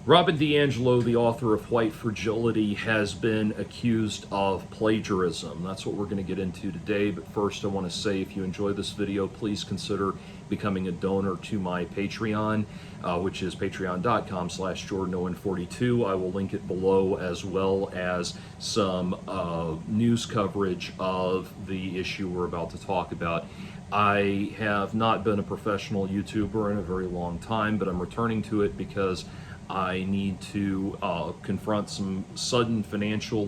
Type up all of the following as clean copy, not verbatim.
Robin DiAngelo, the author of White Fragility, has been accused of plagiarism. That's what we're going to get into today. But first, I want to say if you enjoy this video, please consider becoming a donor to my Patreon, which is patreon.com/JordanOwen42. I will link it below, as well as some news coverage of the issue we're about to talk about. I have not been a professional YouTuber in a very long time, but I'm returning to it because I need to confront some sudden financial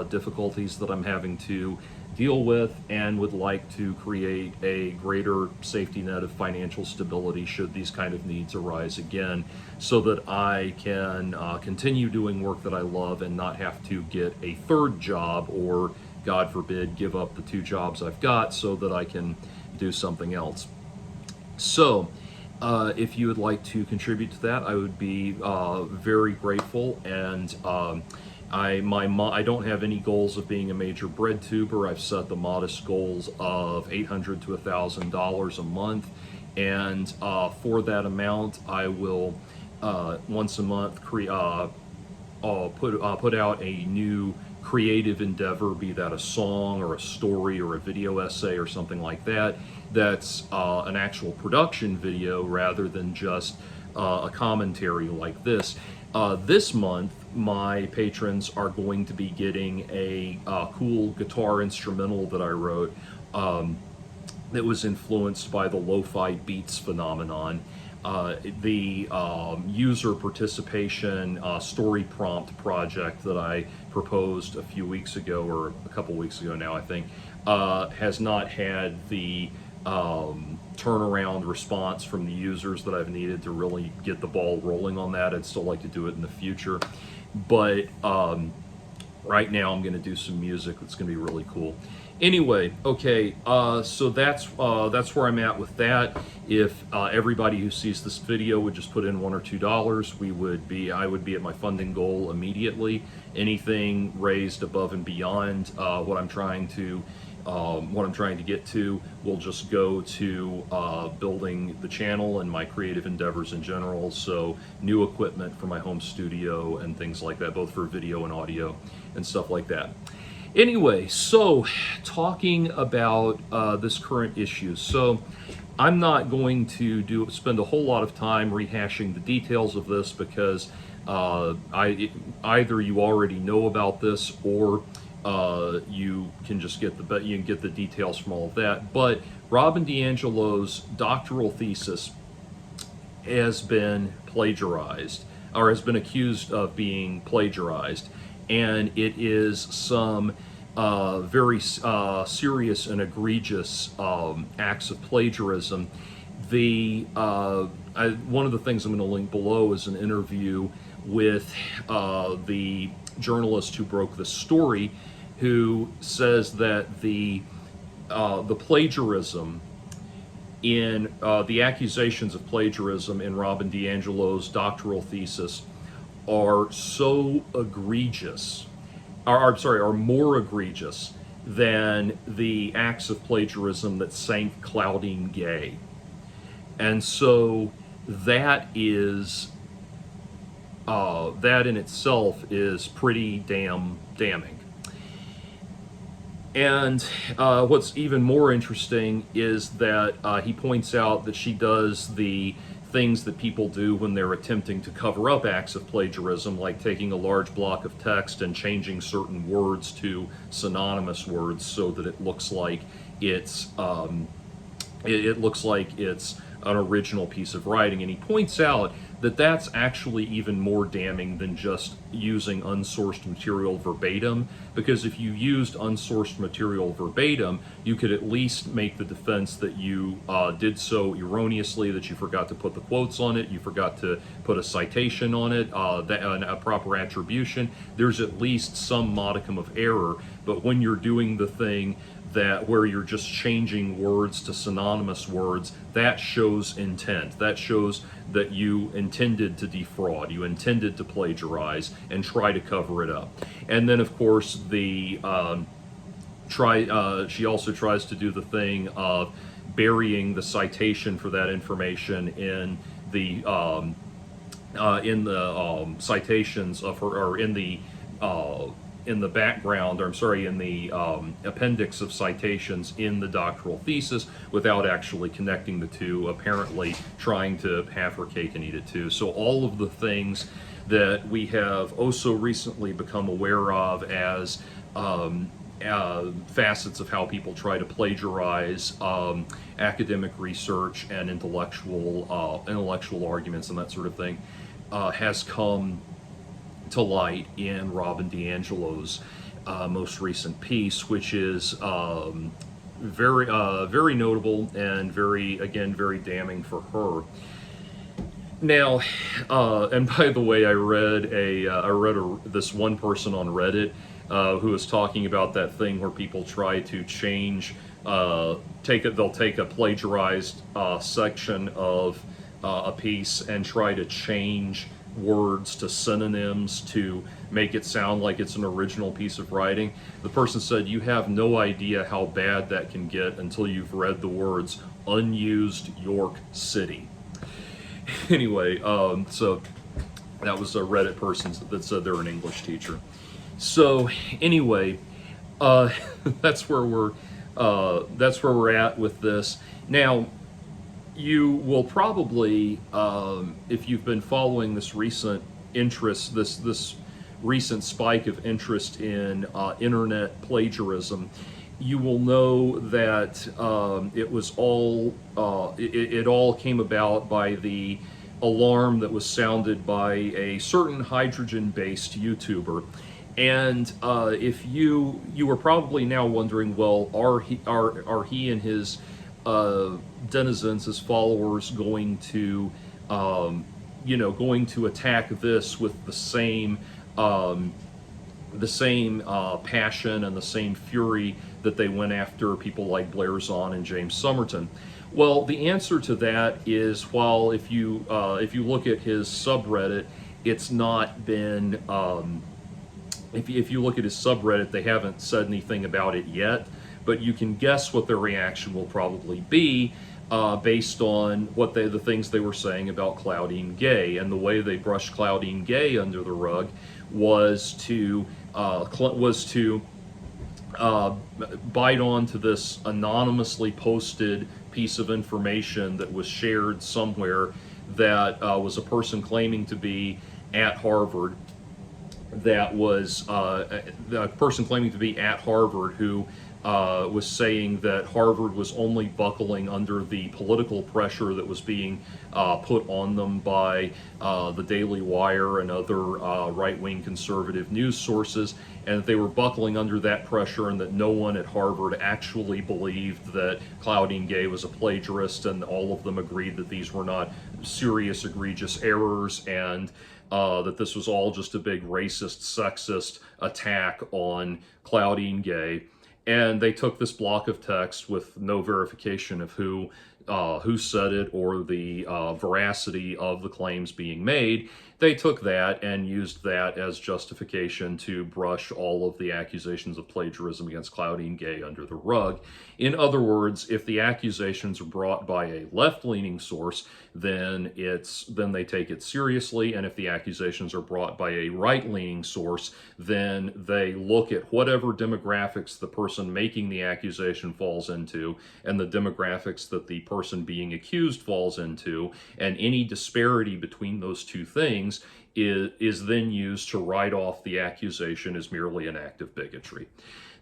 difficulties that I'm having to deal with, and would like to create a greater safety net of financial stability should these kind of needs arise again, so that I can continue doing work that I love and not have to get a third job, or God forbid give up the 2 jobs I've got so that I can do something else. So if you would like to contribute to that, I would be very grateful. And I don't have any goals of being a major bread tuber. I've set the modest goals of $800 to $1,000 a month, and for that amount, I will once a month put out a new creative endeavor, be that a song or a story or a video essay or something like that, that's an actual production video rather than just a commentary like this. This month, my patrons are going to be getting a cool guitar instrumental that I wrote that was influenced by the lo-fi beats phenomenon. The user participation story prompt project that I proposed a few weeks ago, or a couple weeks ago now, I think, has not had the turnaround response from the users that I've needed to really get the ball rolling on that. I'd still like to do it in the future, but right now I'm going to do some music that's going to be really cool. Anyway, okay, so that's where I'm at with that. If everybody who sees this video would just put in $1 or $2, I would be at my funding goal immediately. Anything raised above and beyond what I'm trying to get to will just go to building the channel and my creative endeavors in general. So new equipment for my home studio and things like that, both for video and audio and stuff like that. Anyway, so talking about this current issue. So I'm not going to spend a whole lot of time rehashing the details of this, because either you already know about this, or you can just get the details from all of that. But Robin DiAngelo's doctoral thesis has been plagiarized, or has been accused of being plagiarized, and it is some very serious and egregious acts of plagiarism. One of the things I'm going to link below is an interview with the journalist who broke the story, who says that the plagiarism in the accusations of plagiarism in Robin DiAngelo's doctoral thesis are so egregious, are more egregious than the acts of plagiarism that sank Claudine Gay. And so that is that in itself is pretty damning. And what's even more interesting is that he points out that she does the things that people do when they're attempting to cover up acts of plagiarism, like taking a large block of text and changing certain words to synonymous words so that it looks like it's an original piece of writing. And he points out that that's actually even more damning than just using unsourced material verbatim, because if you used unsourced material verbatim, you could at least make the defense that you did so erroneously, that you forgot to put the quotes on it, you forgot to put a citation on it, a proper attribution. There's at least some modicum of error. But when you're doing the thing where you're just changing words to synonymous words, that shows intent. That shows that you intended to defraud, you intended to plagiarize and try to cover it up. And then, of course, she also tries to do the thing of burying the citation for that information in the in the citations of her, or in the background, or I'm sorry, in the appendix of citations in the doctoral thesis, without actually connecting the two, apparently trying to have her cake and eat it too. So all of the things that we have also recently become aware of as facets of how people try to plagiarize academic research and intellectual arguments and that sort of thing has come to light in Robin DiAngelo's most recent piece, which is very notable and very damning for her. Now, and by the way, I read this one person on Reddit who was talking about that thing where people try to change, they'll take a plagiarized section of a piece and try to change words to synonyms to make it sound like it's an original piece of writing. The person said, "You have no idea how bad that can get until you've read the words unused York City." Anyway, so that was a Reddit person that said they're an English teacher. So anyway, that's where we're at with this. Now, you will probably, if you've been following this recent interest, this recent spike of interest in internet plagiarism, you will know that it all came about by the alarm that was sounded by a certain hydrogen-based YouTuber. And if you were probably now wondering, well, are he and his denizens, his followers, going to attack this with the same passion and the same fury that they went after people like Blair Zahn and James Somerton? Well, the answer to that is, while if you look at his subreddit, it's not been if you look at his subreddit, they haven't said anything about it yet, but you can guess what their reaction will probably be based on the things they were saying about Claudine Gay. And the way they brushed Claudine Gay under the rug was to bite onto this anonymously posted piece of information that was shared somewhere that was a person claiming to be at Harvard, who was saying that Harvard was only buckling under the political pressure that was being put on them by the Daily Wire and other right-wing conservative news sources, and that they were buckling under that pressure, and that no one at Harvard actually believed that Claudine Gay was a plagiarist, and all of them agreed that these were not serious, egregious errors, and that this was all just a big racist, sexist attack on Claudine Gay. And they took this block of text with no verification of who said it or the veracity of the claims being made. They took that and used that as justification to brush all of the accusations of plagiarism against Claudine Gay under the rug. In other words, if the accusations are brought by a left-leaning source, then they take it seriously, and if the accusations are brought by a right-leaning source, then they look at whatever demographics the person making the accusation falls into, and the demographics that the person being accused falls into, and any disparity between those two things is then used to write off the accusation as merely an act of bigotry.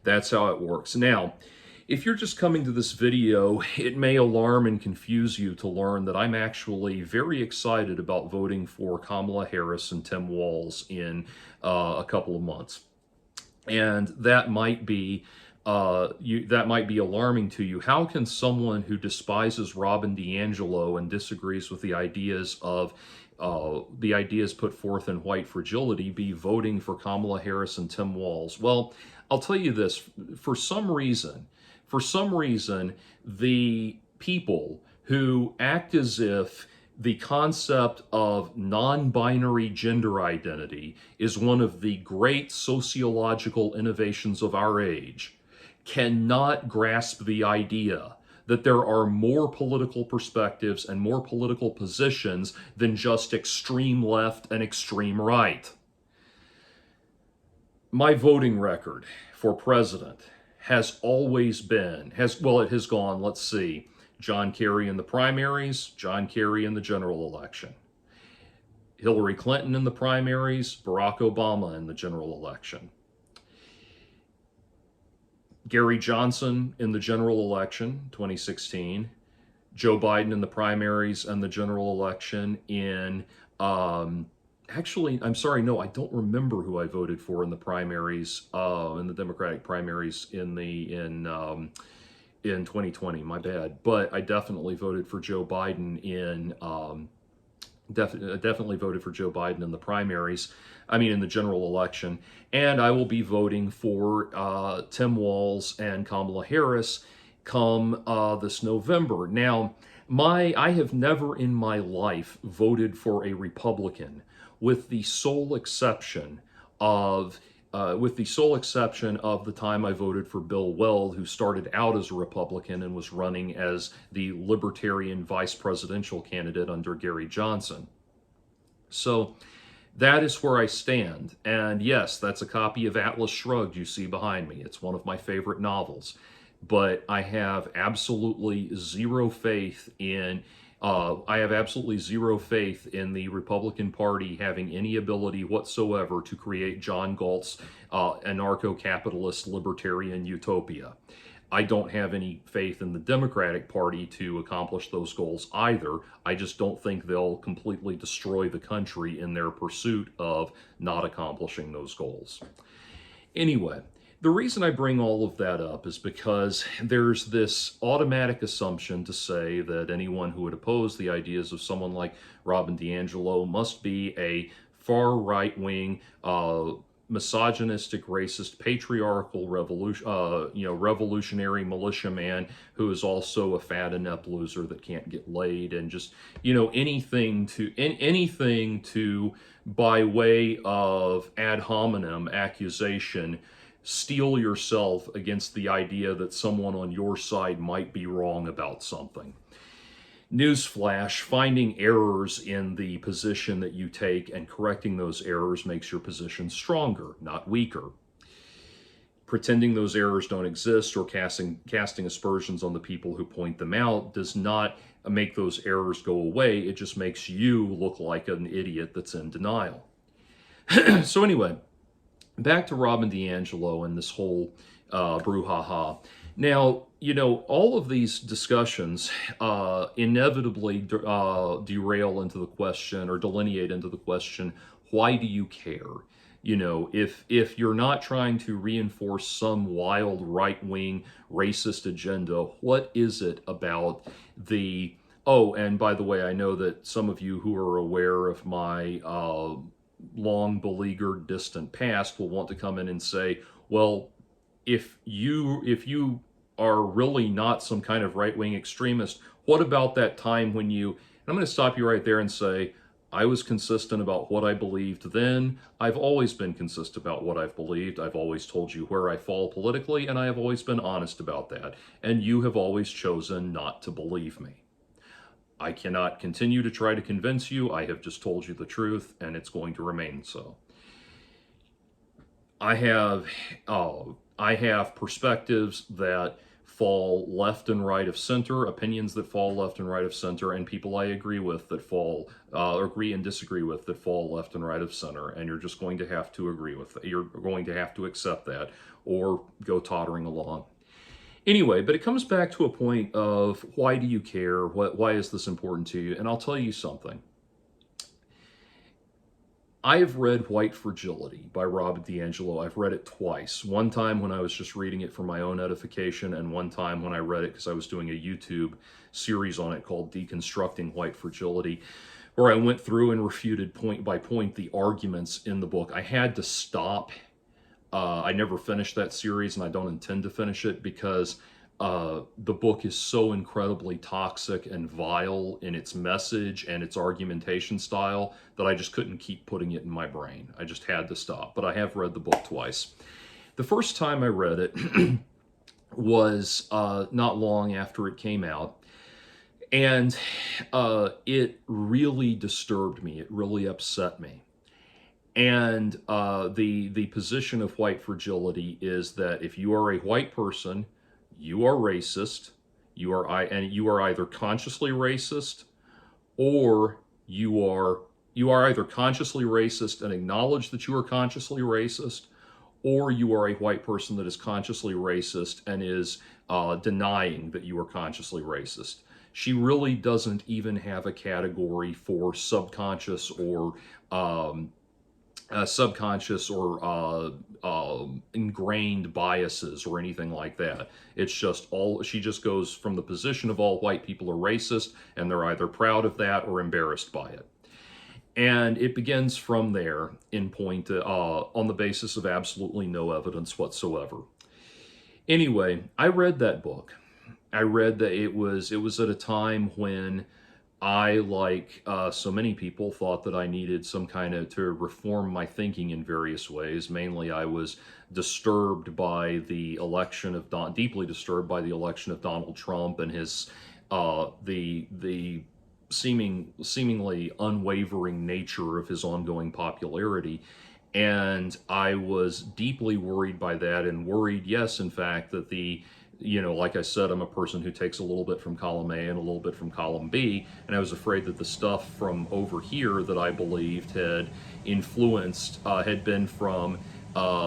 That's how it works. Now, if you're just coming to this video, it may alarm and confuse you to learn that I'm actually very excited about voting for Kamala Harris and Tim Walz in a couple of months. And that might be alarming to you. How can someone who despises Robin DiAngelo and disagrees with the ideas put forth in White Fragility be voting for Kamala Harris and Tim Walz? Well, I'll tell you this. For some reason, the people who act as if the concept of non-binary gender identity is one of the great sociological innovations of our age cannot grasp the idea that there are more political perspectives and more political positions than just extreme left and extreme right. My voting record for president has always been, it has gone, let's see, John Kerry in the primaries, John Kerry in the general election. Hillary Clinton in the primaries, Barack Obama in the general election. Gary Johnson in the general election, 2016. Joe Biden in the primaries and the general election in, actually, I'm sorry, no, I don't remember who I voted for in the primaries, in the Democratic primaries in 2020, my bad. But I definitely voted for Joe Biden in, definitely voted for Joe Biden in the primaries, in the general election. And I will be voting for Tim Walz and Kamala Harris come this November. Now, I have never in my life voted for a Republican, with the sole exception of the time I voted for Bill Weld, who started out as a Republican and was running as the Libertarian vice presidential candidate under Gary Johnson. So that is where I stand. And yes, that's a copy of Atlas Shrugged you see behind me. It's one of my favorite novels. But I have absolutely zero faith in the Republican Party having any ability whatsoever to create John Galt's anarcho-capitalist libertarian utopia. I don't have any faith in the Democratic Party to accomplish those goals either. I just don't think they'll completely destroy the country in their pursuit of not accomplishing those goals. Anyway, the reason I bring all of that up is because there's this automatic assumption to say that anyone who would oppose the ideas of someone like Robin DiAngelo must be a far right-wing, misogynistic, racist, patriarchal revolutionary militiaman who is also a fat inept loser that can't get laid, and just anything to by way of ad hominem accusation steel yourself against the idea that someone on your side might be wrong about something. Newsflash, finding errors in the position that you take and correcting those errors makes your position stronger, not weaker. Pretending those errors don't exist or casting aspersions on the people who point them out does not make those errors go away. It just makes you look like an idiot that's in denial. So anyway, back to Robin DiAngelo and this whole brouhaha. Now, all of these discussions inevitably derail into the question, or delineate into the question, why do you care? If you're not trying to reinforce some wild right-wing racist agenda, what is it about the... Oh, and by the way, I know that some of you who are aware of my long beleaguered distant past will want to come in and say, well, if you are really not some kind of right-wing extremist, what about that time when you... And I'm going to stop you right there and say, I was consistent about what I believed then. I've always been consistent about what I've believed. I've always told you where I fall politically, and I have always been honest about that. And you have always chosen not to believe me. I cannot continue to try to convince you. I have just told you the truth, and it's going to remain so. I have perspectives that fall left and right of center, opinions that fall left and right of center, and people I agree with that fall, agree and disagree with that fall left and right of center, and you're just going to have to agree with it. You're going to have to accept that, or go tottering along. Anyway, but it comes back to a point of, why do you care? Why is this important to you? And I'll tell you something. I have read White Fragility by Robin DiAngelo. I've read it twice. One time when I was just reading it for my own edification, and one time when I read it because I was doing a YouTube series on it called Deconstructing White Fragility, where I went through and refuted point by point the arguments in the book. I had to stop. I never finished that series, and I don't intend to finish it because the book is so incredibly toxic and vile in its message and its argumentation style that I just couldn't keep putting it in my brain. I just had to stop. But I have read the book twice. The first time I read it, was not long after it came out. And it really disturbed me. It really upset me. And the position of white fragility is that if you are a white person, you are racist. You are either consciously racist, or you are either consciously racist and acknowledge that you are consciously racist, or you are a white person that is consciously racist and is denying that you are consciously racist. She really doesn't even have a category for subconscious or ingrained biases or anything like that. It's just all, she just goes from the position of all white people are racist, and they're either proud of that or embarrassed by it. And it begins from there in point on the basis of absolutely no evidence whatsoever. Anyway, I read that book. I read that it was at a time when I, like so many people, thought that I needed some kind of to reform my thinking in various ways. Mainly, I was disturbed by the election of deeply disturbed by the election of Donald Trump and his the seemingly unwavering nature of his ongoing popularity. And I was deeply worried by that, and worried, yes, in fact, that like I said, I'm a person who takes a little bit from column A and a little bit from column B, and I was afraid that the stuff from over here that I believed had influenced, had been from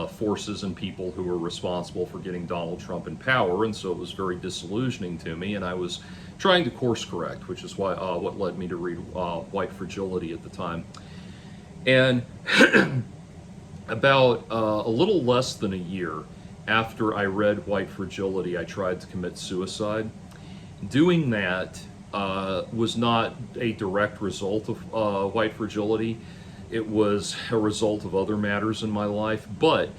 forces and people who were responsible for getting Donald Trump in power, and so it was very disillusioning to me, and I was trying to course correct, which is why what led me to read White Fragility at the time. And about a little less than a year after I read White Fragility, I tried to commit suicide. Doing that was not a direct result of White Fragility. It was a result of other matters in my life. But,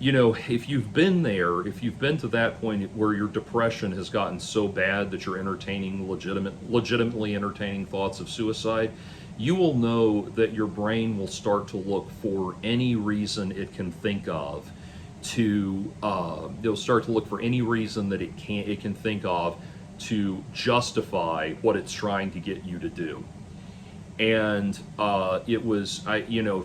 if you've been there, if you've been to that point where your depression has gotten so bad that you're entertaining legitimately entertaining thoughts of suicide, you will know that your brain will start to look for any reason it can think of it'll start to look for any reason that it can think of to justify what it's trying to get you to do. And it was,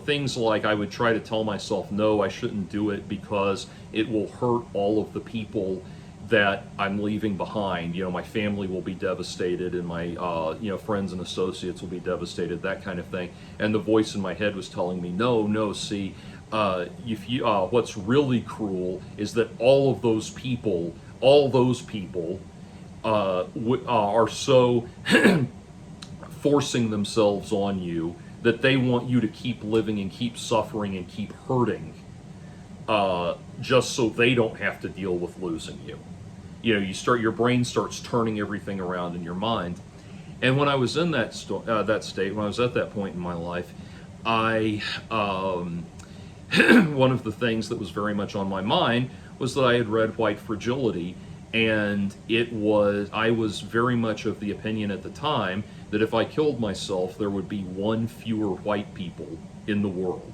things like I would try to tell myself, no, I shouldn't do it because it will hurt all of the people that I'm leaving behind. My family will be devastated, and my friends and associates will be devastated, that kind of thing. And the voice in my head was telling me, no, see, what's really cruel is that all those people are so forcing themselves on you that they want you to keep living and keep suffering and keep hurting, just so they don't have to deal with losing you. Your brain starts turning everything around in your mind. And when I was in that state, when I was at that point in my life, I one of the things that was very much on my mind was that I had read White Fragility, and I was very much of the opinion at the time that if I killed myself, there would be one fewer white people in the world.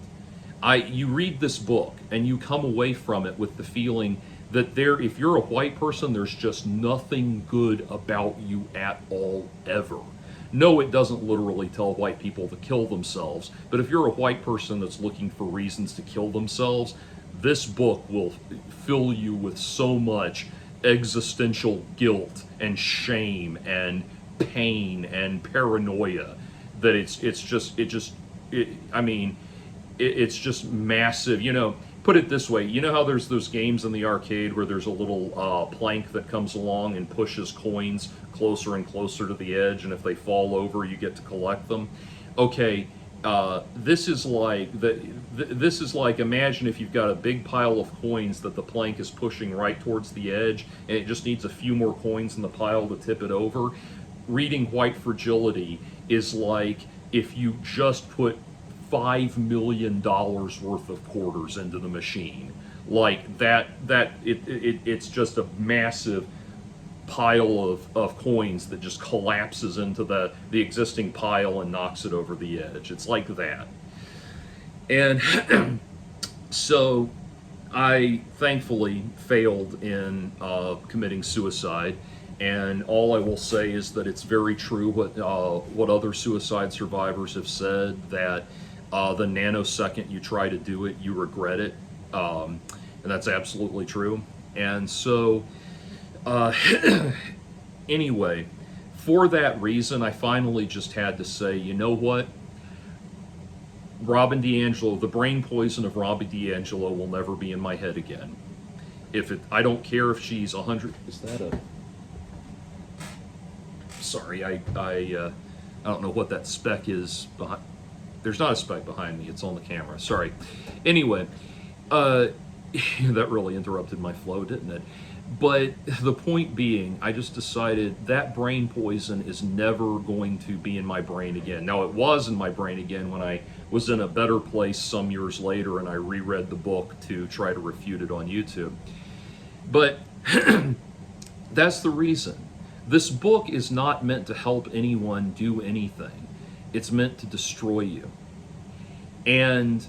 You read this book and you come away from it with the feeling that if you're a white person, there's just nothing good about you at all, ever. No, it doesn't literally tell white people to kill themselves, but if you're a white person that's looking for reasons to kill themselves, this book will fill you with so much existential guilt and shame and pain and paranoia that it's just massive. Put it this way, how there's those games in the arcade where there's a little plank that comes along and pushes coins closer and closer to the edge, and if they fall over, you get to collect them. Okay, this is like imagine if you've got a big pile of coins that the plank is pushing right towards the edge, and it just needs a few more coins in the pile to tip it over. Reading White Fragility is like if you just put $5 million worth of quarters into the machine. Like it's just a massive pile of coins that just collapses into the existing pile and knocks it over the edge. It's like that. And so I thankfully failed in committing suicide, and all I will say is that it's very true what other suicide survivors have said, that the nanosecond you try to do it, you regret it, and that's absolutely true. And so, uh, anyway, for that reason, I finally just had to say, you know what? Robin DiAngelo, the brain poison of Robin DiAngelo will never be in my head again. I don't care if she's 100. Is that a? Sorry, I don't know what that speck is behind. There's not a speck behind me. It's on the camera. Sorry. Anyway, uh, that really interrupted my flow, didn't it? But the point being, I just decided that brain poison is never going to be in my brain again. Now, it was in my brain again when I was in a better place some years later and I reread the book to try to refute it on YouTube. But that's the reason. This book is not meant to help anyone do anything. It's meant to destroy you. And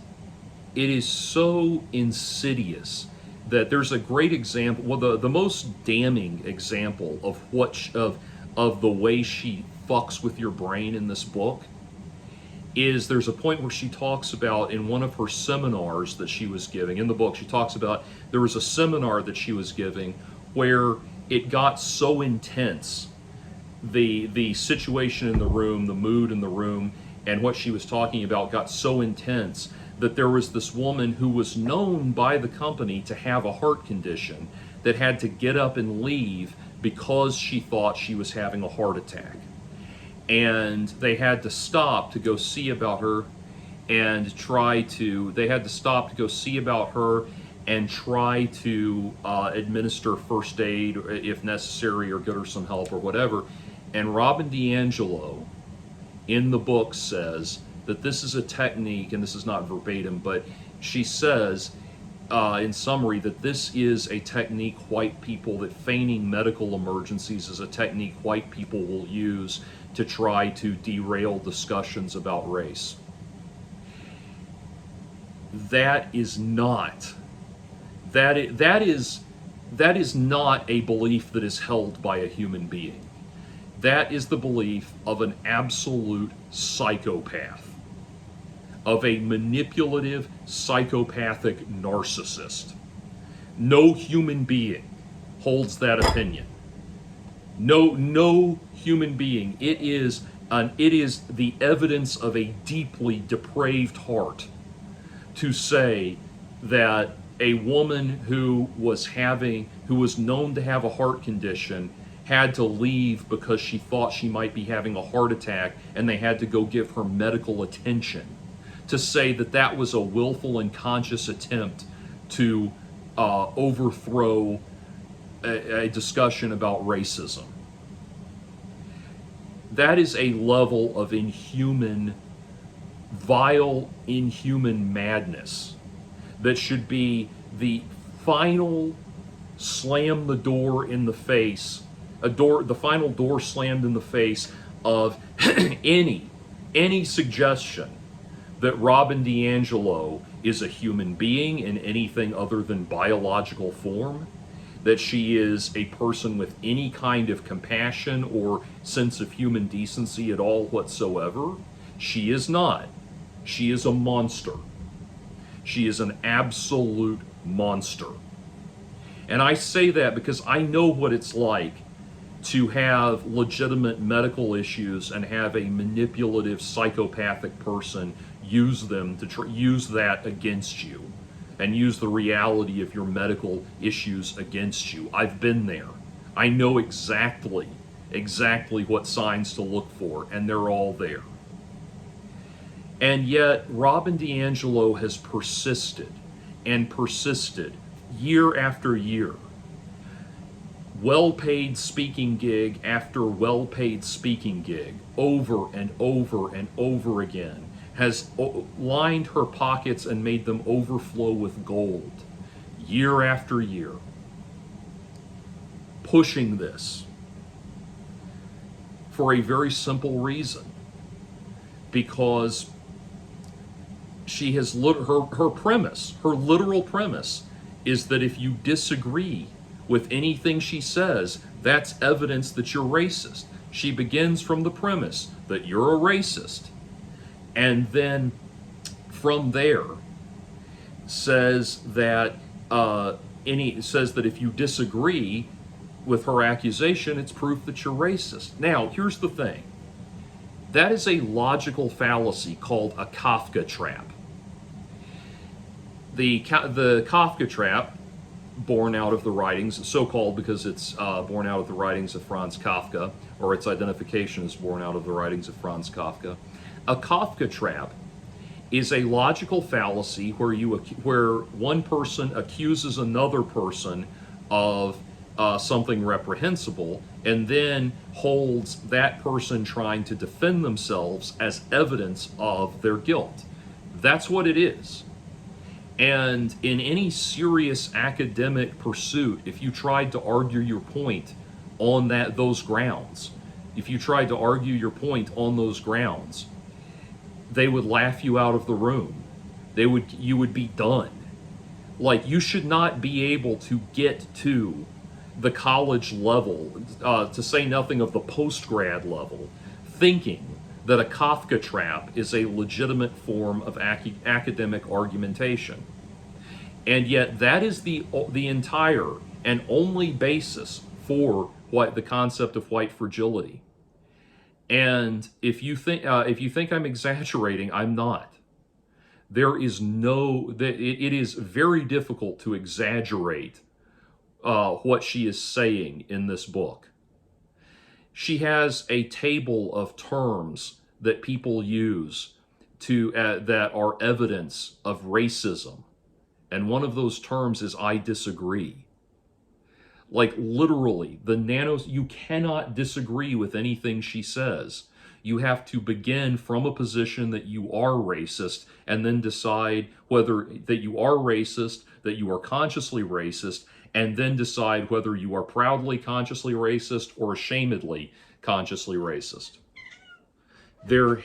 it is so insidious that there's a great example, well, the most damning example of of the way she fucks with your brain in this book is there's a point where she talks about in one of her seminars that she was giving. In the book, she talks about there was a seminar that she was giving where it got so intense, the situation in the room, the mood in the room, and what she was talking about got so intense that there was this woman who was known by the company to have a heart condition that had to get up and leave because she thought she was having a heart attack. And they had to stop to go see about her and they had to stop to go see about her and try to administer first aid if necessary or get her some help or whatever. And Robin DiAngelo in the book says that this is a technique, and this is not verbatim, but she says in summary that this is a technique that feigning medical emergencies is a technique white people will use to try to derail discussions about race. That is not a belief that is held by a human being. That is the belief of an absolute psychopath, of a manipulative, psychopathic narcissist. No human being holds that opinion. No human being. It is the evidence of a deeply depraved heart to say that a woman who was known to have a heart condition had to leave because she thought she might be having a heart attack and they had to go give her medical attention, to say that that was a willful and conscious attempt to overthrow a discussion about racism. That is a level of vile, inhuman madness that should be the final slam the door in the face, the final door slammed in the face of any suggestion that Robin DiAngelo is a human being in anything other than biological form, that she is a person with any kind of compassion or sense of human decency at all whatsoever. She is not. She is a monster. She is an absolute monster. And I say that because I know what it's like to have legitimate medical issues and have a manipulative, psychopathic person use that against you and use the reality of your medical issues against you. I've been there. I know exactly what signs to look for, and they're all there. And yet, Robin DiAngelo has persisted and persisted year after year. Well-paid speaking gig after well-paid speaking gig, over and over and over again, has lined her pockets and made them overflow with gold, year after year, pushing this for a very simple reason, because she has her literal premise is that if you disagree with anything she says, that's evidence that you're racist. She begins from the premise that you're a racist, and then from there says that says that if you disagree with her accusation, it's proof that you're racist. Now, here's the thing. That is a logical fallacy called a Kafka trap. The Kafka trap, born out of the writings, so-called because it's born out of the writings of Franz Kafka, or its identification is born out of the writings of Franz Kafka. A Kafka trap is a logical fallacy where one person accuses another person of something reprehensible, and then holds that person trying to defend themselves as evidence of their guilt. That's what it is. And in any serious academic pursuit, if you tried to argue your point on those grounds, they would laugh you out of the room. You would be done. Like, you should not be able to get to the college level, to say nothing of the post-grad level, thinking that a Kafka trap is a legitimate form of academic argumentation. And yet that is the entire and only basis for the concept of white fragility. And if you think I'm exaggerating, I'm not. It is very difficult to exaggerate what she is saying in this book. She has a table of terms that people use that are evidence of racism. And one of those terms is "I disagree." Like, literally, you cannot disagree with anything she says. You have to begin from a position that you are racist, and then decide whether that you are racist, that you are consciously racist, and then decide whether you are proudly consciously racist or ashamedly consciously racist. There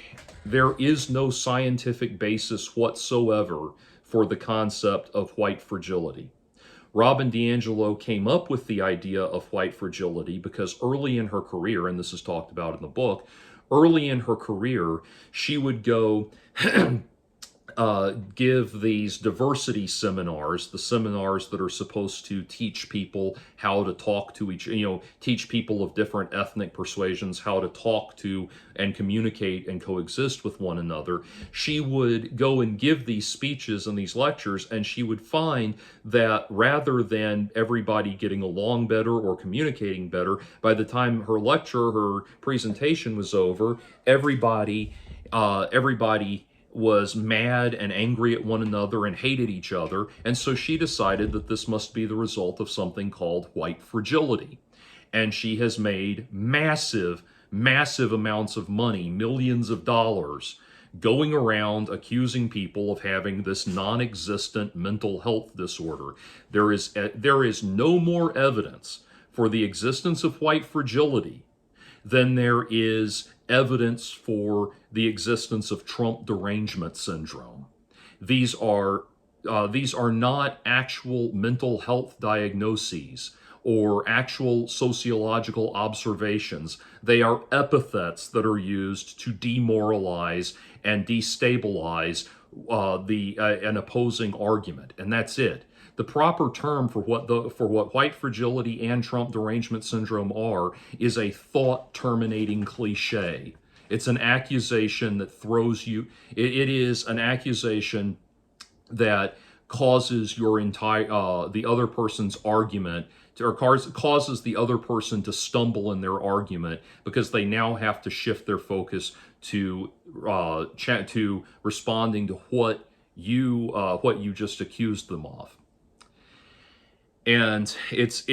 is no scientific basis whatsoever for the concept of white fragility. Robin DiAngelo came up with the idea of white fragility because early in her career, and this is talked about in the book, early in her career, she would go give these diversity seminars, the seminars that are supposed to teach people how to talk to teach people of different ethnic persuasions how to talk to and communicate and coexist with one another. She would go and give these speeches and these lectures, and she would find that rather than everybody getting along better or communicating better, by the time her presentation was over, everybody was mad and angry at one another and hated each other, and so she decided that this must be the result of something called white fragility. And she has made massive amounts of money, millions of dollars, going around accusing people of having this non-existent mental health disorder. There is no more evidence for the existence of white fragility than there is evidence for the existence of Trump derangement syndrome. These are not actual mental health diagnoses or actual sociological observations. They are epithets that are used to demoralize and destabilize an opposing argument, and that's it. The proper term for what white fragility and Trump derangement syndrome are is a thought-terminating cliche. It's an accusation that throws you. It is an accusation that causes the other person's argument causes the other person to stumble in their argument, because they now have to shift their focus to responding to what you just accused them of. And it's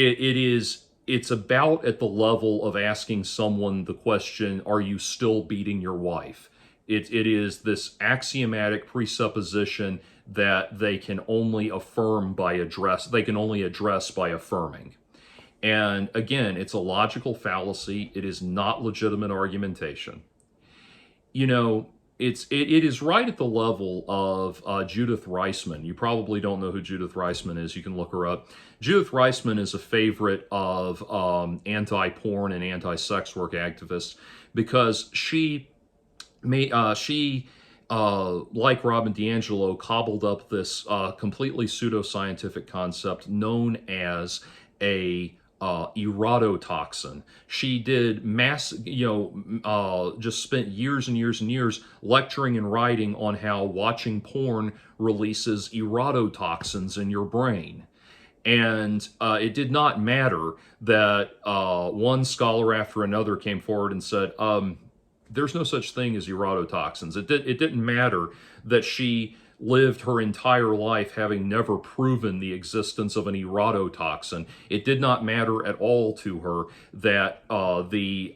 about at the level of asking someone the question, are you still beating your wife? It is this axiomatic presupposition that they can only address by affirming. And again, it's a logical fallacy. It is not legitimate argumentation. You know, it is right at the level of Judith Reisman. You probably don't know who Judith Reisman is. You can look her up. Judith Reisman is a favorite of anti-porn and anti-sex work activists because she like Robin DiAngelo, cobbled up this completely pseudoscientific concept known as a erototoxin. She did just spent years and years and years lecturing and writing on how watching porn releases erototoxins in your brain. And it did not matter that one scholar after another came forward and said, there's no such thing as erototoxins. It didn't matter that she lived her entire life having never proven the existence of an erototoxin. It did not matter at all to her that the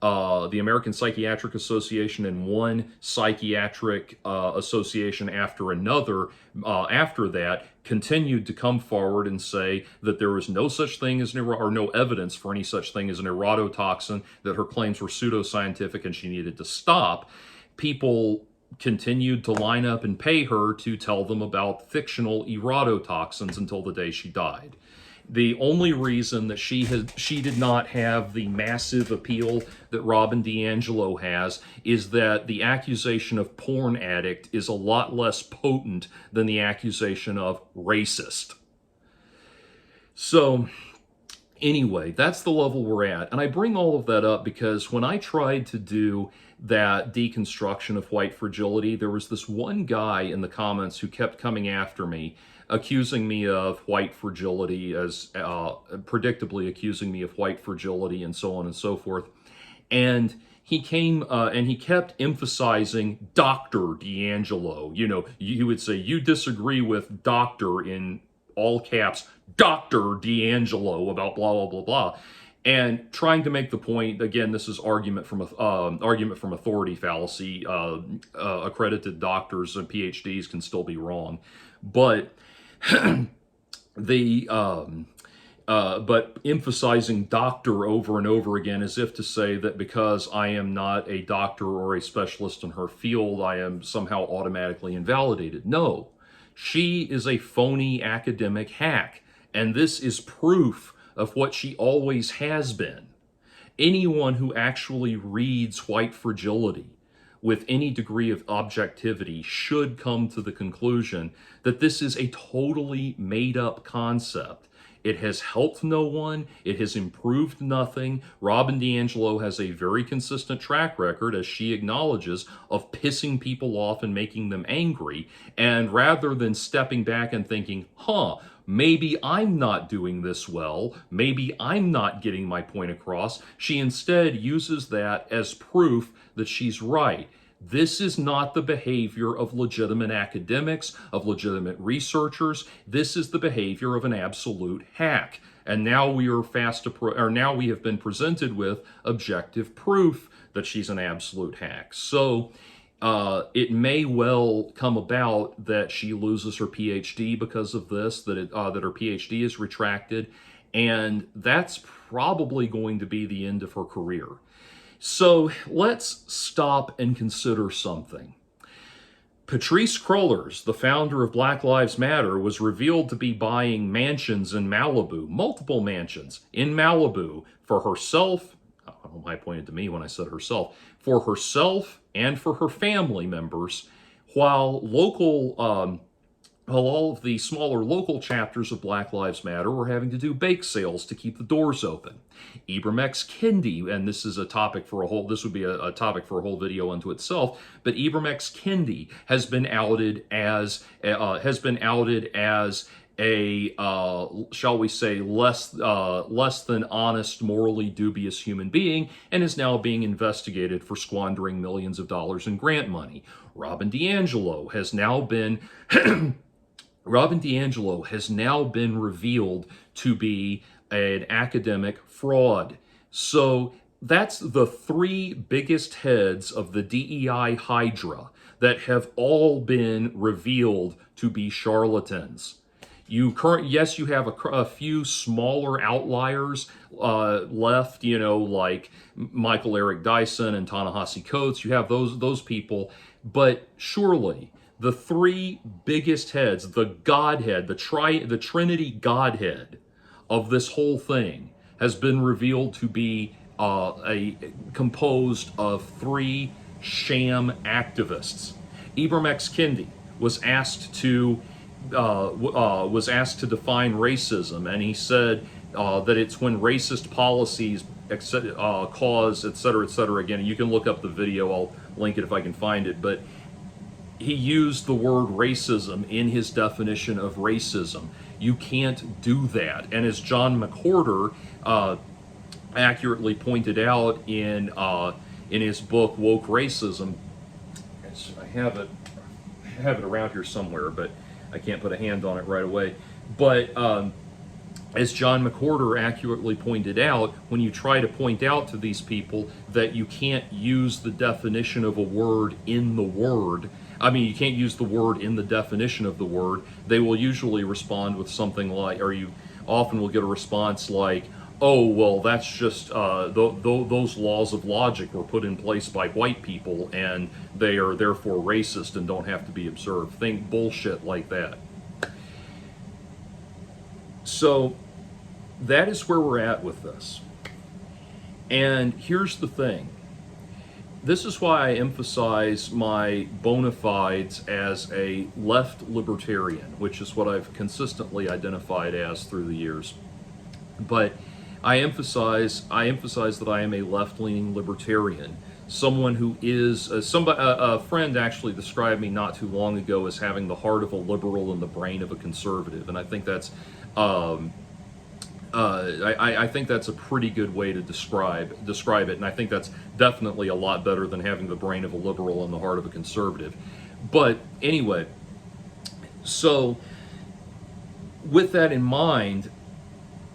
American Psychiatric Association and one psychiatric association after another after that continued to come forward and say that there was no such thing as or no evidence for any such thing as an erototoxin, that her claims were pseudoscientific and she needed to stop. People continued to line up and pay her to tell them about fictional erototoxins until the day she died. The only reason that she did not have the massive appeal that Robin DiAngelo has is that the accusation of porn addict is a lot less potent than the accusation of racist. So anyway, that's the level we're at. And I bring all of that up because when I tried to do that deconstruction of white fragility, there was this one guy in the comments who kept coming after me, accusing me of white fragility, as predictably accusing me of white fragility and so on and so forth. And he came and he kept emphasizing Dr. DiAngelo. You know, he would say, you disagree with Dr. in all caps, Dr. DiAngelo about blah, blah, blah, blah. And trying to make the point, again, this is argument from authority fallacy. Accredited doctors and PhDs can still be wrong. But but emphasizing doctor over and over again as if to say that because I am not a doctor or a specialist in her field, I am somehow automatically invalidated. No, she is a phony academic hack, and this is proof of what she always has been. Anyone who actually reads White Fragility with any degree of objectivity should come to the conclusion that this is a totally made-up concept. It has helped no one. It has improved nothing. Robin DiAngelo has a very consistent track record, as she acknowledges, of pissing people off and making them angry. And rather than stepping back and thinking, maybe I'm not doing this well, maybe I'm not getting my point across, she instead uses that as proof that she's right. This is not the behavior of legitimate academics, of legitimate researchers. This is the behavior of an absolute hack. And now we are now we have been presented with objective proof that she's an absolute hack. So it may well come about that she loses her PhD because of this, that her PhD is retracted, and that's probably going to be the end of her career. So let's stop and consider something. Patrisse Cullors, the founder of Black Lives Matter, was revealed to be buying mansions in Malibu, multiple mansions in Malibu for herself. I don't know why I pointed to me when I said herself, for herself and for her family members, while all of the smaller local chapters of Black Lives Matter were having to do bake sales to keep the doors open. Ibram X. Kendi, and this is a topic for this would be a topic for a whole video unto itself, but Ibram X. Kendi has been outed as a shall we say, less than honest, morally dubious human being, and is now being investigated for squandering millions of dollars in grant money. Robin DiAngelo has now been revealed to be an academic fraud. So that's the three biggest heads of the DEI Hydra that have all been revealed to be charlatans. Yes, you have a few smaller outliers left, like Michael Eric Dyson and Ta-Nehisi Coates. You have those people, but surely the three biggest heads, the Godhead, the Trinity Godhead of this whole thing, has been revealed to be composed of three sham activists. Ibram X. Kendi was asked to define racism, and he said that it's when racist policies cause, et cetera, again, you can look up the video, I'll link it if I can find it, but he used the word racism in his definition of racism. You can't do that. And as John McWhorter accurately pointed out in his book Woke Racism, I have it around here somewhere, but I can't put a hand on it right away. But as John McWhorter accurately pointed out, when you try to point out to these people that you can't use the definition of a word in the word, you can't use the word in the definition of the word, they will usually respond with something like, or you often will get a response like, oh, well, that's just, those laws of logic were put in place by white people and they are therefore racist and don't have to be observed. Think bullshit like that. So that is where we're at with this. And here's the thing. This is why I emphasize my bona fides as a left libertarian, which is what I've consistently identified as through the years. But I emphasize that I am a left-leaning libertarian, someone who is a friend actually described me not too long ago as having the heart of a liberal and the brain of a conservative, and I think that's I think that's a pretty good way to describe it, and I think that's definitely a lot better than having the brain of a liberal and the heart of a conservative. But anyway, so with that in mind,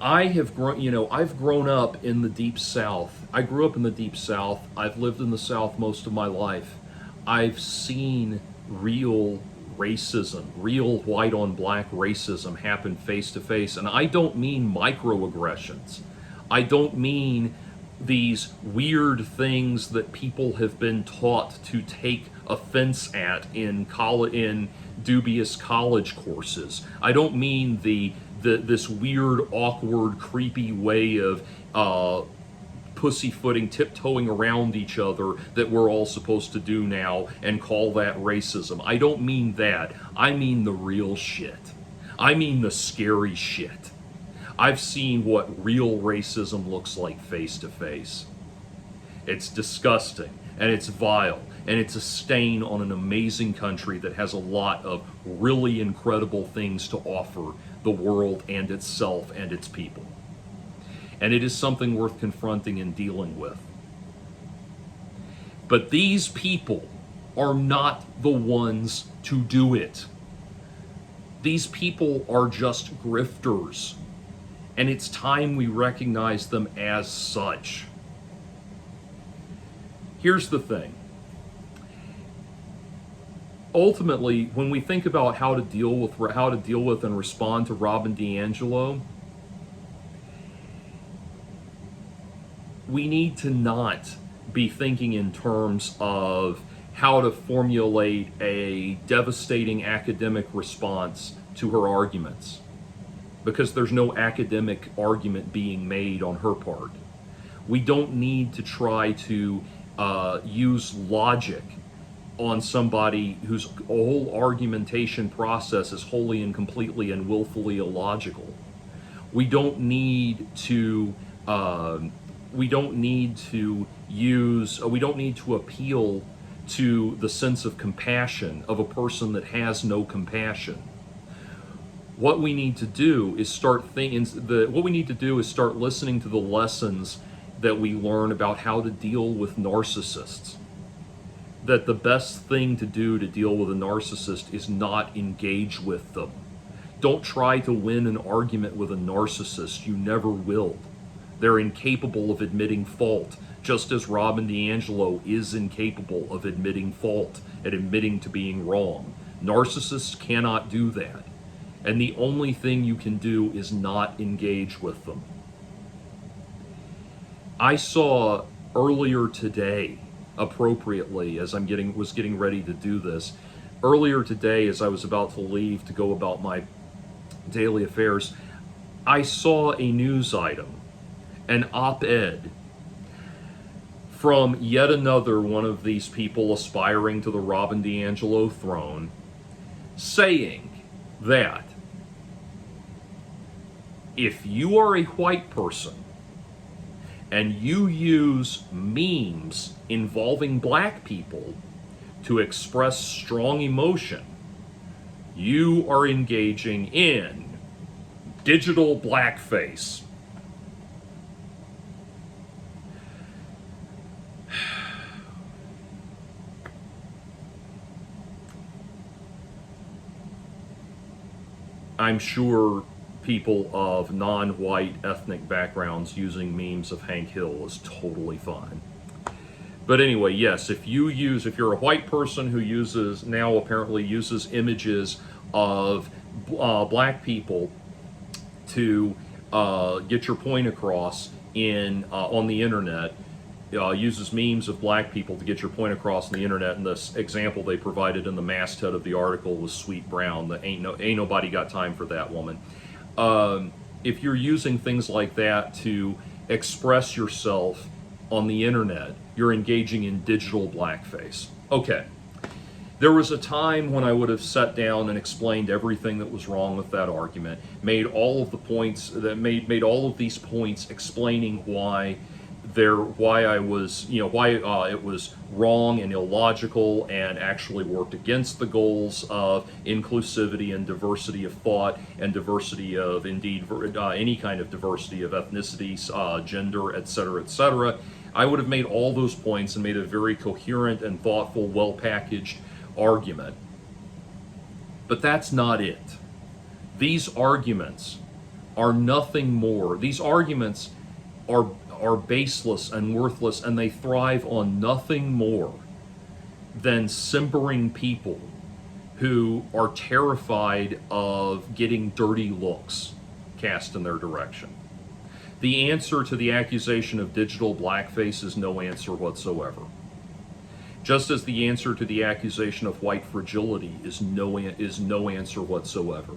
I've grown up in the Deep South. I grew up in the Deep South. I've lived in the South most of my life. I've seen real racism, real white on black racism happen face to face. And I don't mean microaggressions. I don't mean these weird things that people have been taught to take offense at in dubious college courses. I don't mean this weird, awkward, creepy way of pussyfooting, tiptoeing around each other that we're all supposed to do now and call that racism. I don't mean that. I mean the real shit. I mean the scary shit. I've seen what real racism looks like face to face. It's disgusting, and it's vile, and it's a stain on an amazing country that has a lot of really incredible things to offer the world and itself and its people. And it is something worth confronting and dealing with. But these people are not the ones to do it. These people are just grifters, and it's time we recognize them as such. Here's the thing. Ultimately, when we think about how to deal with and respond to Robin DiAngelo, we need to not be thinking in terms of how to formulate a devastating academic response to her arguments, because there's no academic argument being made on her part. We don't need to try to use logic on somebody whose whole argumentation process is wholly and completely and willfully illogical. We don't need to appeal to the sense of compassion of a person that has no compassion. What we need to do is start listening to the lessons that we learn about how to deal with narcissists. That the best thing to do to deal with a narcissist is not engage with them. Don't try to win an argument with a narcissist. You never will. They're incapable of admitting fault, just as Robin DiAngelo is incapable of admitting fault and admitting to being wrong. Narcissists cannot do that. And the only thing you can do is not engage with them. I saw earlier today, appropriately, as was getting ready to do this, earlier today as I was about to leave to go about my daily affairs, I saw a news item, an op-ed from yet another one of these people aspiring to the Robin DiAngelo throne, saying that if you are a white person and you use memes involving black people to express strong emotion, you are engaging in digital blackface. I'm sure people of non-white ethnic backgrounds using memes of Hank Hill is totally fine. But anyway, yes, if you're a white person who apparently uses images of black people to get your point across on the internet, uses memes of black people to get your point across on the internet, and this example they provided in the masthead of the article was Sweet Brown. That ain't nobody got time for that woman. If you're using things like that to express yourself on the internet, you're engaging in digital blackface. Okay. There was a time when I would have sat down and explained everything that was wrong with that argument, made all of the points that made all of these points explaining why it was wrong and illogical and actually worked against the goals of inclusivity and diversity of thought and diversity of any kind of diversity of ethnicity, gender, etc., etc. I would have made all those points and made a very coherent and thoughtful, well-packaged argument. But that's not it. These arguments are nothing more. These arguments are baseless and worthless, and they thrive on nothing more than simpering people who are terrified of getting dirty looks cast in their direction. The answer to the accusation of digital blackface is no answer whatsoever. Just as the answer to the accusation of white fragility is no answer whatsoever.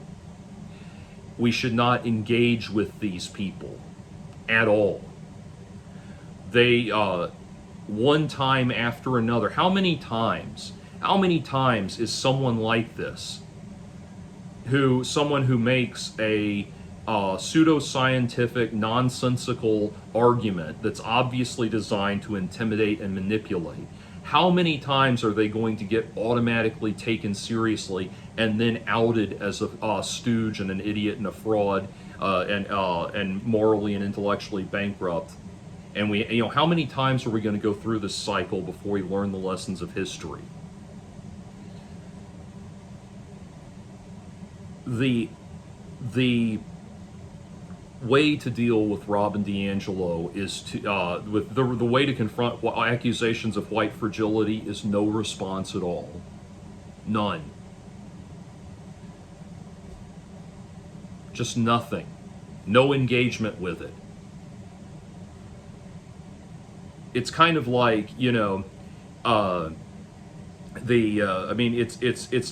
We should not engage with these people at all. They, one time after another, how many times is someone like this, someone who makes a pseudoscientific, nonsensical argument that's obviously designed to intimidate and manipulate, how many times are they going to get automatically taken seriously and then outed as a stooge and an idiot and a fraud and morally and intellectually bankrupt? And how many times are we going to go through this cycle before we learn the lessons of history? The way to deal with Robin DiAngelo is the way to confront accusations of white fragility is no response at all. None. Just nothing. No engagement with it. It's kind of like, it's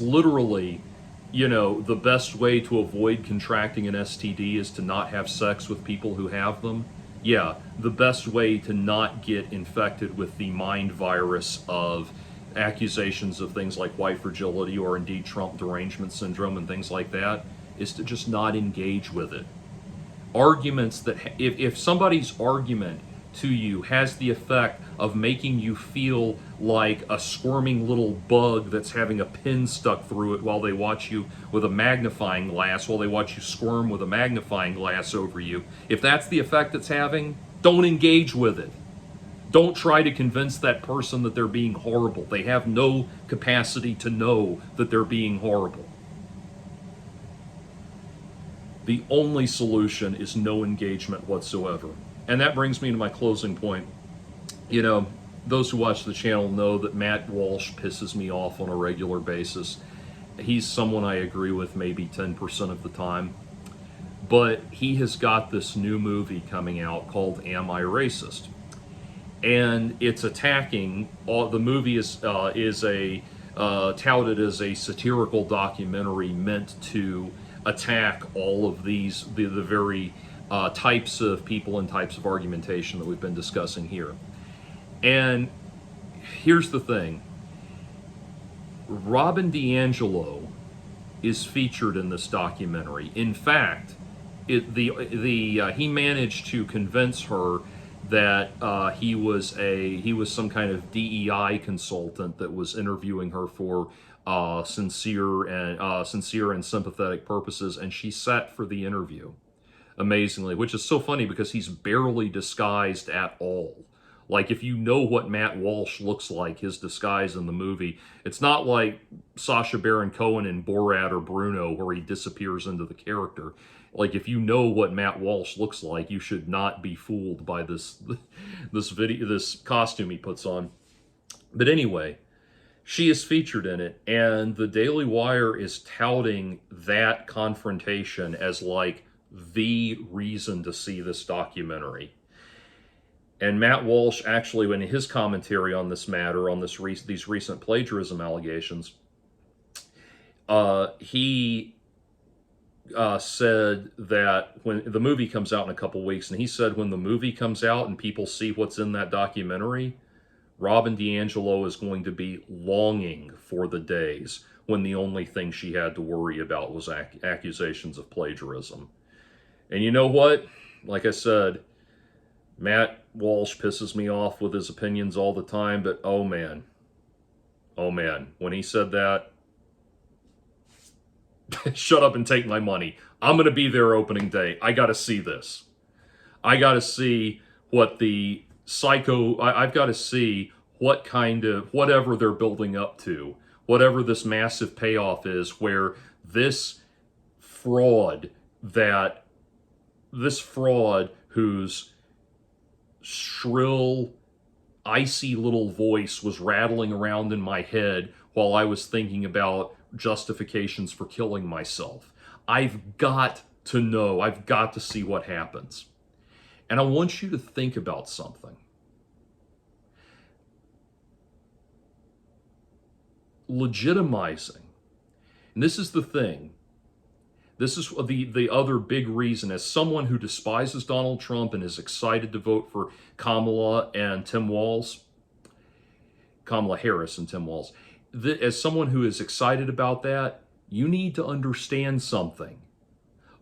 literally, the best way to avoid contracting an STD is to not have sex with people who have them. Yeah, the best way to not get infected with the mind virus of accusations of things like white fragility or indeed Trump derangement syndrome and things like that is to just not engage with it. Arguments that, if somebody's argument to you has the effect of making you feel like a squirming little bug that's having a pin stuck through it while they watch you with a magnifying glass, while they watch you squirm with a magnifying glass over you, if that's the effect it's having, don't engage with it. Don't try to convince that person that they're being horrible. They have no capacity to know that they're being horrible. The only solution is no engagement whatsoever. And that brings me to my closing point. Those who watch the channel know that Matt Walsh pisses me off on a regular basis. He's someone I agree with maybe 10% of the time. But he has got this new movie coming out called Am I Racist? And it's attacking all. The movie is a touted as a satirical documentary meant to attack all of these the very types of people and types of argumentation that we've been discussing here. And here's the thing: Robin DiAngelo is featured in this documentary. In fact, he managed to convince her that he was some kind of DEI consultant that was interviewing her for sincere and sympathetic purposes, and she sat for the interview, amazingly, which is so funny because he's barely disguised at all. Like, if you know what Matt Walsh looks like, his disguise in the movie, it's not like Sacha Baron Cohen in Borat or Bruno where he disappears into the character. Like, if you know what Matt Walsh looks like, you should not be fooled by this costume he puts on. But anyway, she is featured in it, and the Daily Wire is touting that confrontation as like the reason to see this documentary. And Matt Walsh actually, in his commentary on this matter, on these recent plagiarism allegations, he said that when the movie comes out in a couple weeks, and he said when the movie comes out and people see what's in that documentary, Robin DiAngelo is going to be longing for the days when the only thing she had to worry about was accusations of plagiarism. And you know what? Like I said, Matt Walsh pisses me off with his opinions all the time, but oh man, when he said that, shut up and take my money. I'm going to be there opening day. I got to see this. I got to see what the I've got to see what kind of, whatever they're building up to, whatever this massive payoff is, where this fraud whose shrill, icy little voice was rattling around in my head while I was thinking about justifications for killing myself. I've got to know, I've got to see what happens. And I want you to think about something. Legitimizing, and this is the thing, this is the other big reason, as someone who despises Donald Trump and is excited to vote for Kamala Harris and Tim Walz, as someone who is excited about that, you need to understand something.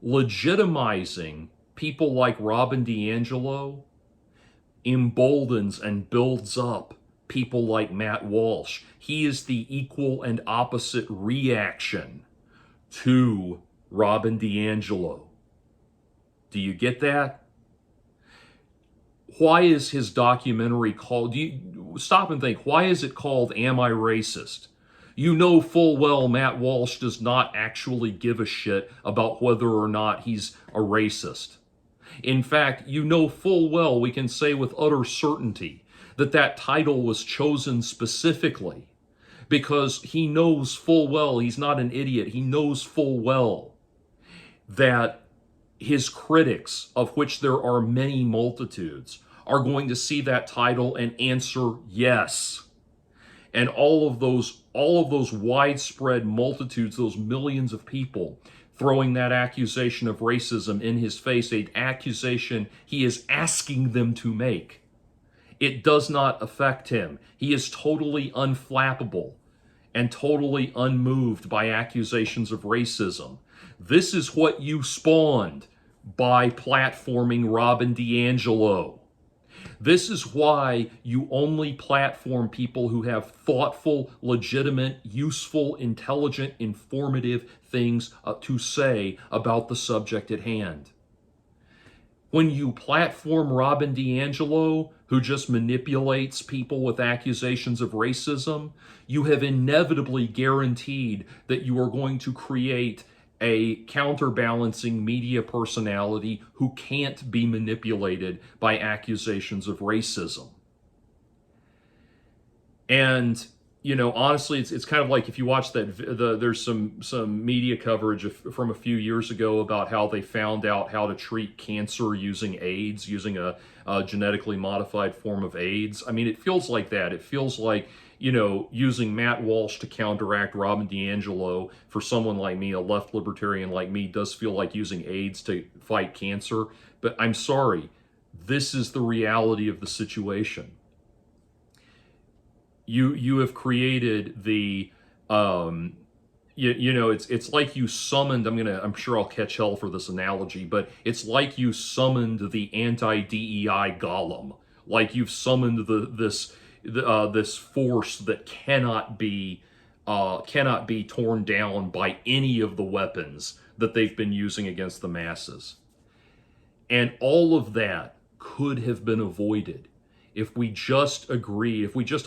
Legitimizing people like Robin DiAngelo emboldens and builds up people like Matt Walsh. He is the equal and opposite reaction to Robin DiAngelo. Do you get that? Why is his documentary called, stop and think, why is it called Am I Racist? You know full well Matt Walsh does not actually give a shit about whether or not he's a racist. In fact, you know full well, we can say with utter certainty, that title was chosen specifically because he knows full well, he's not an idiot, he knows full well that his critics, of which there are many multitudes, are going to see that title and answer yes. And all of those widespread multitudes, those millions of people throwing that accusation of racism in his face, an accusation he is asking them to make, it does not affect him. He is totally unflappable and totally unmoved by accusations of racism. This is what you spawned by platforming Robin DiAngelo. This is why you only platform people who have thoughtful, legitimate, useful, intelligent, informative things to say about the subject at hand. When you platform Robin DiAngelo, who just manipulates people with accusations of racism, you have inevitably guaranteed that you are going to create a counterbalancing media personality who can't be manipulated by accusations of racism. And honestly, it's kind of like if you watch there's some media coverage from a few years ago about how they found out how to treat cancer using AIDS, using a genetically modified form of AIDS. I mean, it feels like that. It feels like, using Matt Walsh to counteract Robin DiAngelo for someone like me, a left libertarian like me, does feel like using AIDS to fight cancer. But I'm sorry, this is the reality of the situation. You have created the it's like you summoned, I'm sure I'll catch hell for this analogy, but it's like you summoned the anti-DEI golem. Like you've summoned this force that cannot be torn down by any of the weapons that they've been using against the masses. And all of that could have been avoided if we just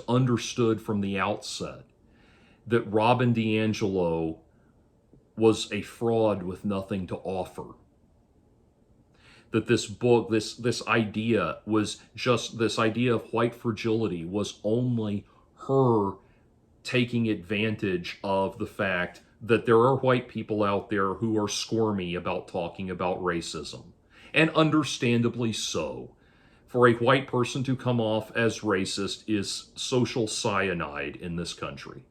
understood from the outset that Robin DiAngelo was a fraud with nothing to offer. That this book, this idea of white fragility was only her taking advantage of the fact that there are white people out there who are squirmy about talking about racism. And understandably so. For a white person to come off as racist is social cyanide in this country.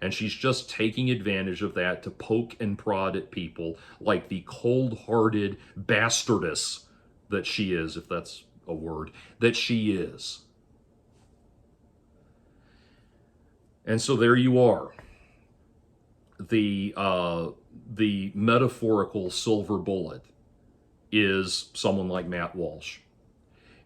And she's just taking advantage of that to poke and prod at people like the cold-hearted bastardess that she is, if that's a word, that she is. And so there you are. The metaphorical silver bullet is someone like Matt Walsh.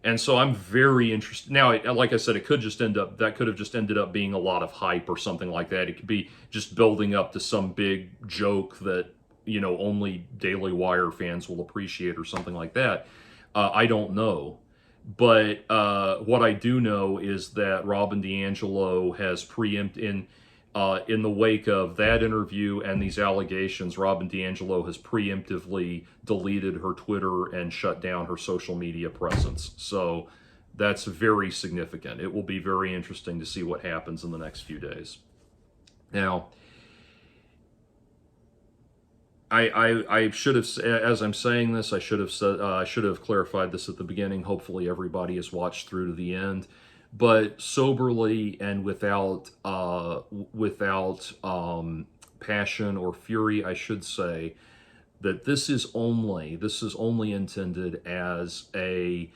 And so I'm very interested. Now, like I said, that could have just ended up being a lot of hype or something like that. It could be just building up to some big joke that, only Daily Wire fans will appreciate or something like that. I don't know. But what I do know is that Robin DiAngelo has in the wake of that interview and these allegations, Robin DiAngelo has preemptively deleted her Twitter and shut down her social media presence. So that's very significant. It will be very interesting to see what happens in the next few days. Now, I should have, as I'm saying this, I should have clarified this at the beginning. Hopefully everybody has watched through to the end. But soberly and without passion or fury, I should say that this is only intended as a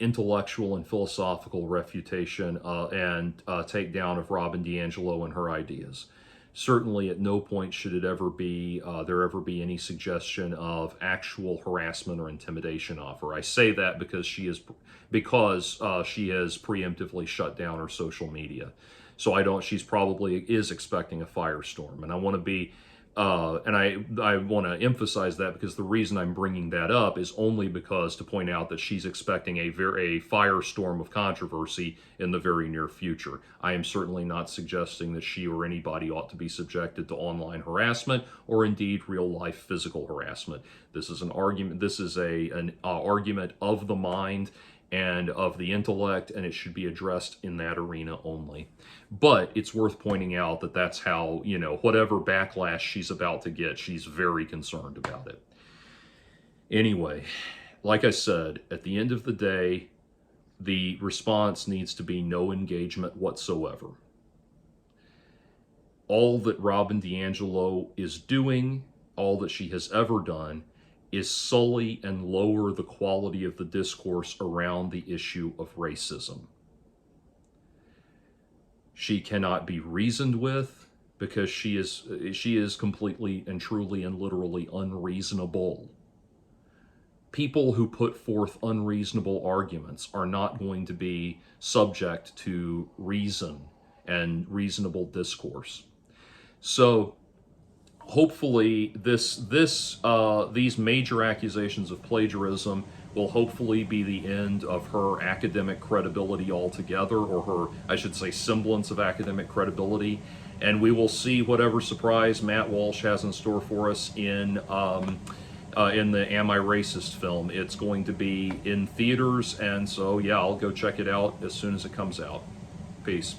intellectual and philosophical refutation and takedown of Robin DiAngelo and her ideas. Certainly, at no point should it ever be there ever be any suggestion of actual harassment or intimidation of her. I say that because she has preemptively shut down her social media. So she's probably is expecting a firestorm, and I want to be. And I want to emphasize that because the reason I'm bringing that up is only because to point out that she's expecting a firestorm of controversy in the very near future. I am certainly not suggesting that she or anybody ought to be subjected to online harassment or indeed real life physical harassment. This is an argument. This is an argument of the mind and of the intellect, and it should be addressed in that arena only. But it's worth pointing out that that's how, whatever backlash she's about to get, she's very concerned about it. Anyway, like I said, at the end of the day, the response needs to be no engagement whatsoever. All that Robin DiAngelo is doing, all that she has ever done, is sully and lower the quality of the discourse around the issue of racism. She cannot be reasoned with because she is completely and truly and literally unreasonable. People who put forth unreasonable arguments are not going to be subject to reason and reasonable discourse. So hopefully these major accusations of plagiarism will hopefully be the end of her academic credibility altogether, or her, I should say, semblance of academic credibility. And we will see whatever surprise Matt Walsh has in store for us in the Am I Racist film. It's going to be in theaters, and so yeah, I'll go check it out as soon as it comes out. Peace.